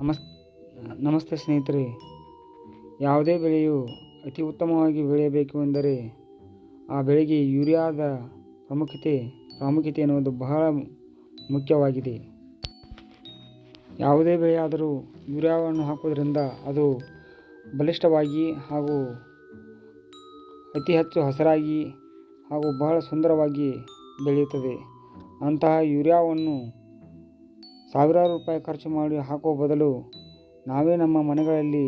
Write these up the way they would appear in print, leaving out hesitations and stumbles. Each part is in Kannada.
ನಮಸ್ ನಮಸ್ತೆ ಸ್ನೇಹಿತರೆ. ಯಾವುದೇ ಬೆಳೆಯು ಅತಿ ಉತ್ತಮವಾಗಿ ಬೆಳೆಯಬೇಕು ಎಂದರೆ ಆ ಬೆಳೆಗೆ ಯೂರಿಯಾದ ಪ್ರಾಮುಖ್ಯತೆ ಎನ್ನುವುದು ಬಹಳ ಮುಖ್ಯವಾಗಿದೆ. ಯಾವುದೇ ಬೆಳೆಯಾದರೂ ಯೂರಿಯಾವನ್ನು ಹಾಕುವುದರಿಂದ ಅದು ಬಲಿಷ್ಠವಾಗಿ ಹಾಗೂ ಅತಿ ಹೆಚ್ಚು ಹಸಿರಾಗಿ ಹಾಗೂ ಬಹಳ ಸುಂದರವಾಗಿ ಬೆಳೆಯುತ್ತದೆ. ಅಂತಹ ಯೂರಿಯಾವನ್ನು ಸಾವಿರಾರು ರೂಪಾಯಿ ಖರ್ಚು ಮಾಡಿ ಹಾಕುವ ಬದಲು ನಾವೇ ನಮ್ಮ ಮನೆಗಳಲ್ಲಿ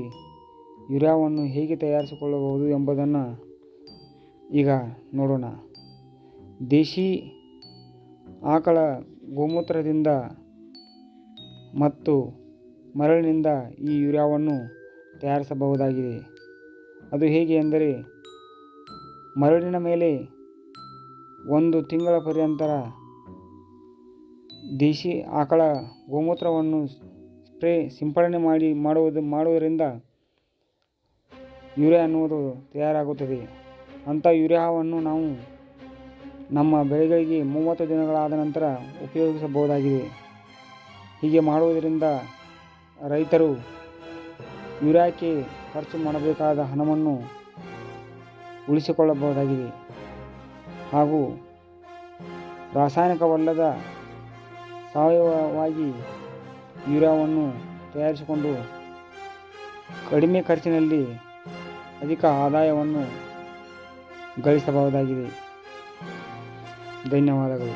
ಯೂರಿಯಾವನ್ನು ಹೇಗೆ ತಯಾರಿಸಿಕೊಳ್ಳಬಹುದು ಎಂಬುದನ್ನು ಈಗ ನೋಡೋಣ. ದೇಶಿ ಆಕಳ ಗೋಮೂತ್ರದಿಂದ ಮತ್ತು ಮರಳಿನಿಂದ ಈ ಯೂರಿಯಾವನ್ನು ತಯಾರಿಸಬಹುದಾಗಿದೆ. ಅದು ಹೇಗೆ ಎಂದರೆ, ಮರಳಿನ ಮೇಲೆ 1 ತಿಂಗಳ ಪರ್ಯಂತ ದೇಶಿ ಆಕಳ ಗೋಮೂತ್ರವನ್ನು ಸಿಂಪಡಣೆ ಮಾಡುವುದರಿಂದ ಯೂರಿಯಾ ಎನ್ನುವುದು ತಯಾರಾಗುತ್ತದೆ. ಅಂಥ ಯೂರಿಯಾವನ್ನು ನಾವು ನಮ್ಮ ಬೆಳೆಗಳಿಗೆ 30 ದಿನಗಳಾದ ನಂತರ ಉಪಯೋಗಿಸಬಹುದಾಗಿದೆ. ಹೀಗೆ ಮಾಡುವುದರಿಂದ ರೈತರು ಯೂರಿಯಾಕ್ಕೆ ಖರ್ಚು ಮಾಡಬೇಕಾದ ಹಣವನ್ನು ಉಳಿಸಿಕೊಳ್ಳಬಹುದಾಗಿದೆ ಹಾಗೂ ರಾಸಾಯನಿಕವಲ್ಲದ ಸಾವಯವವಾಗಿ ಯೂರಿಯಾವನ್ನು ತಯಾರಿಸಿಕೊಂಡು ಕಡಿಮೆ ಖರ್ಚಿನಲ್ಲಿ ಅಧಿಕ ಆದಾಯವನ್ನು ಗಳಿಸಬಹುದಾಗಿದೆ. ಧನ್ಯವಾದಗಳು.